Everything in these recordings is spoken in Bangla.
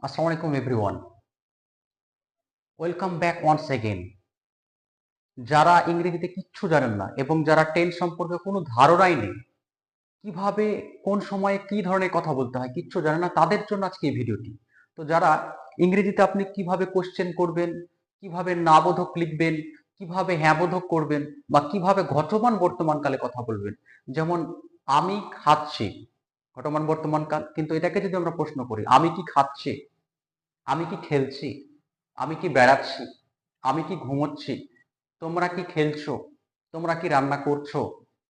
আসসালামু আলাইকুম everyone, welcome back once again. যারা ইংরেজিতে কিচ্ছু জানেন না এবং যারা টেন্স সম্পর্কে কোনো ধারণাই নেই, কিভাবে কোন সময়ে কি ধরনের কথা বলতে হয় কিচ্ছু জানে না, তাদের জন্য আজকে এই ভিডিওটি। তো যারা ইংরেজিতে আপনি কিভাবে কোশ্চেন করবেন, কিভাবে না বোধক লিখবেন, কিভাবে হ্যাঁ বোধক করবেন, বা কিভাবে ঘটমান বর্তমানকালে কথা বলবেন। যেমন আমি খাচ্ছি, ঘটমান বর্তমানকাল, কিন্তু এটাকে যদি আমরা প্রশ্ন করি, আমি কি খাচ্ছি, আমি কি খেলছি, আমি কি বেড়াচ্ছি, আমি কি ঘুমোচ্ছি, তোমরা কি খেলছো, তোমরা কি রান্না করছো,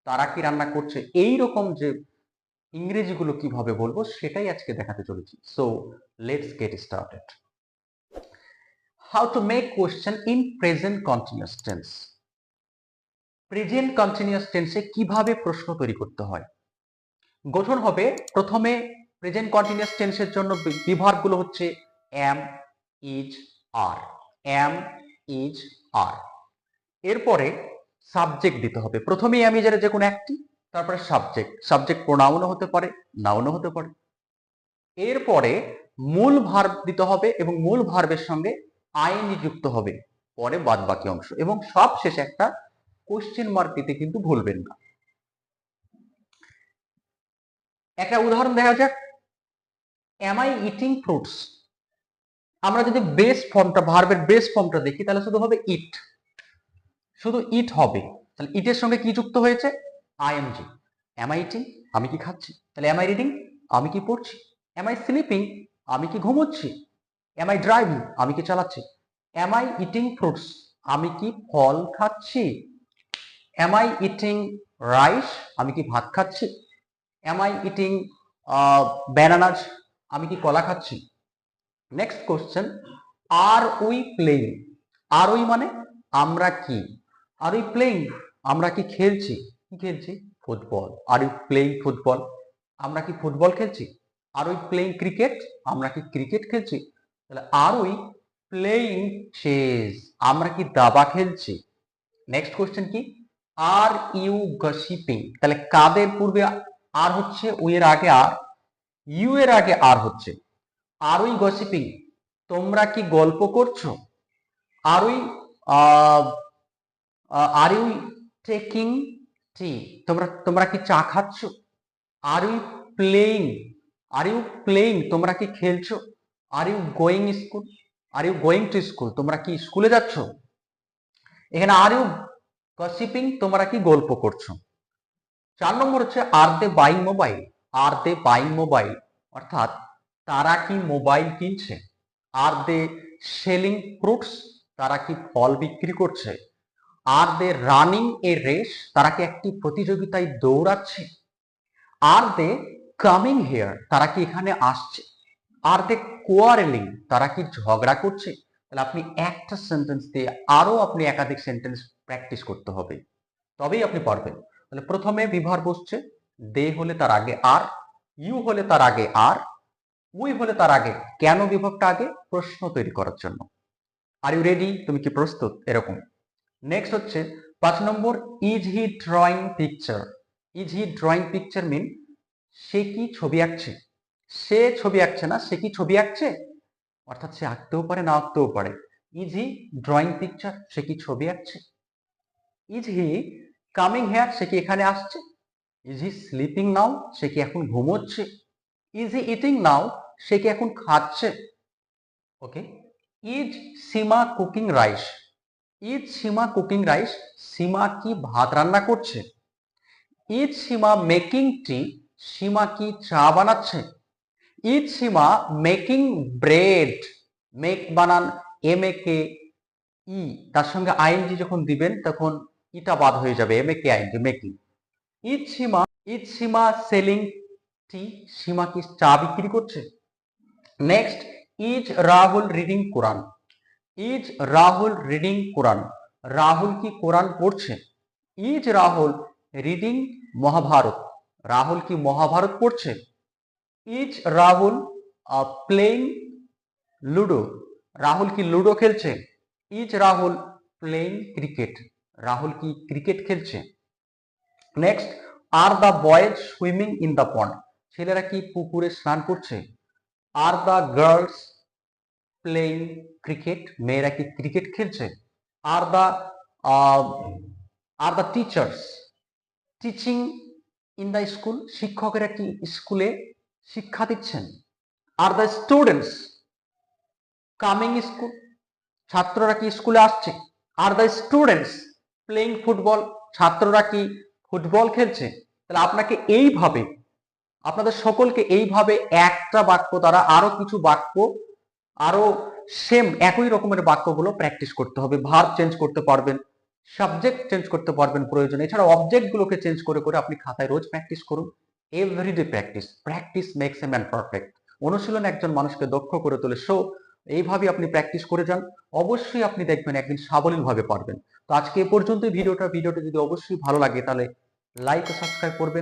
তারা কি রান্না করছে, এই রকম যে ইংরেজিগুলো কিভাবে বলবো সেটাই আজকে দেখাতে চলেছি। So let's get started. How to make question in present continuous tense. Present continuous টেন্সে কিভাবে প্রশ্ন তৈরি করতে হয়। গঠন হবে প্রথমে প্রেজেন্ট কন্টিনিউয়াস টেন্সের জন্য বিভার্বগুলো হচ্ছে am, is, are। am, is, are। এরপরে সাবজেক্ট দিতে হবে, প্রথমেই আমি যে কোনো একটি, তারপরে সাবজেক্ট। সাবজেক্ট প্রোনাউনও হতে পারে, নাউনও হতে পারে। এরপরে মূল ভার্ব দিতে হবে এবং মূল ভার্বের সঙ্গে আইএনজি যুক্ত হবে পরে বাদ বাকি অংশ, এবং সব শেষে একটা কোশ্চেন মার্ক দিতে কিন্তু ভুলবেন না। একটা উদাহরণ দেখা যাক, এম আই ইটিং ফ্রুটস। আমরা যদি বেস ফর্মটা, ভার্বের বেস ফর্মটা দেখি, তাহলে শুধু হবে ইট, শুধু ইট হবে। তাহলে ইটের সঙ্গে কি যুক্ত হয়েছে? আইএনজি। এম আই ইটিং, আমি কি খাচ্ছি। তাহলে এম আই রিডিং, আমি কি পড়ছি। এম আই স্লিপিং, আমি কি ঘুমোচ্ছি। এম আই ড্রাইভিং, আমি কি চালাচ্ছি। এম আই ইটিং ফ্রুটস, আমি কি ফল খাচ্ছি। এম আই ইটিং রাইস, আমি কি ভাত খাচ্ছি। এম আই ইটিং ব্যানানাস, আমি কি কলা খাচ্ছি। Next question, are we playing. Are we মানে আমরা কি, আর উই প্লেইং আমরা কি খেলছি। কি খেলছি? Football. Are you playing football, আমরা কি ফুটবল খেলছি। আর উই প্লেইং ক্রিকেট, আমরা কি ক্রিকেট খেলছি। তাহলে আর উই প্লেইং চেস, আমরা কি দাবা খেলছি। নেক্সট কোশ্চেন কি, আর ইউ গসিপিং। তাহলে কাদের পূর্বে আর হচ্ছে, উই এর আগে আর, ইউ এর আগে আর হচ্ছে। আর উই গসিপিং, তোমরা কি গল্প করছো। Are we are you taking tea, তোমরা তোমরা কি চা খাচ্ছ। Are you playing, are you playing তোমরা কি খেলছো। Are you going school, are you going to school, তোমরা কি স্কুলে যাচ্ছ। এখানে আর ইউ গসিপিং, তোমরা কি গল্প করছো। 4 নম্বর হচ্ছে আর দে বাইং মোবাইল। আর দে বাইং মোবাইল অর্থাৎ তারা কি মোবাইল কিনছে। আর দে সেলিং ফ্রুটস, তারা কি ফল বিক্রি করছে। আর দে রানিং এ রেস, তারা কি একটি প্রতিযোগিতায় দৌড়াচ্ছে। আর দে কামিং হেয়ার, তারা কি এখানে আসছে। আর দে কোয়ারেলিং, তারা কি ঝগড়া করছে। তাহলে আপনি একটা সেন্টেন্স দিয়ে আরো আপনি একাধিক সেন্টেন্স প্র্যাকটিস করতে হবে, তবেই আপনি পারবেন। তাহলে প্রথমে বিভার বসছে, দে হলে তার আগে আর, ইউ হলে তার আগে আর, উই হলে তার আগে কেন বিভাগটা আগে, প্রশ্ন তৈরি করার জন্য। আর ইউ রেডি, তুমি কি প্রস্তুত, এরকম। নেক্সট হচ্ছে 5 নম্বর, is he drawing picture. Is he drawing picture mean সে কি ছবি আঁকছে। সে ছবি আঁকছে না, সে কি ছবি আঁকছে, অর্থাৎ সে আঁকতেও পারে না আঁকতেও পারে। ইজ হি ড্রয়িং পিকচার, সে কি ছবি আঁকছে। ইজ হি কামিং হেয়ার, সে কি এখানে আসছে। ইজ হি স্লিপিং নাও, সে কি এখন ঘুমোচ্ছে। ইজ হি ইটিং নাও, সে কি এখন খাচ্ছে। Okay. Is Seema cooking rice. Is Seema cooking rice, Seema কি ভাত রান্না করছে। Is Seema making tea, Seema কি চা বানাচ্ছে। Is Seema making bread, make বানান এম এ কে ই, তার সঙ্গে আইএনজি যখন দিবেন তখন ইটা বাদ হয়ে যাবে, M A K ING, making. Is Seema, is Seema selling tea, Seema কি চা বিক্রি করছে। Next, is Rahul reading Quran. Is Rahul reading Quran, Rahul কি কোরআন পড়ছে। ইজ রাহুল রিডিং মহাভারত, রাহুল কি মহাভারত পড়ছে। Is Rahul playing ludo, Rahul কি লুডো খেলছে। Is Rahul playing cricket, Rahul কি ক্রিকেট খেলছে। Next, are the boys swimming in the pond, ছেলেরা কি পুকুরে স্নান করছে। Are the girls playing cricket, মেয়েরা কি ক্রিকেট খেলছে? Are the teachers teaching in the school, শিক্ষকেরা কি স্কুলে শিক্ষা দিচ্ছেন? Are the students coming school, ছাত্ররা কি স্কুলে আসছে? Are the students playing football, ছাত্ররা কি ফুটবল খেলছে? তাহলে আপনাকে এইভাবে, আপনাদের সকলকে এইভাবে একটা বাক্য দ্বারা আরো কিছু বাক্য, আরো সেম একই রকমের বাক্যগুলো প্র্যাকটিস করতে হবে। ভার্ব চেঞ্জ করতে পারবেন, সাবজেক্ট চেঞ্জ করতে পারবেন প্রয়োজনে, এছাড়া অবজেক্ট গুলোকে চেঞ্জ করে করে আপনি খাতায় রোজ প্র্যাকটিস করুন। Everyday practice, practice makes a man perfect. অনুশীলন একজন মানুষকে দক্ষ করে তোলে। সো এইভাবে আপনি প্র্যাকটিস করে যান, অবশ্যই আপনি দেখবেন একদিন সাবলীল ভাবে পারবেন। তো আজকে এ পর্যন্ত ভিডিওটা যদি অবশ্যই ভালো লাগে তাহলে লাইক ও সাবস্ক্রাইব করবেন।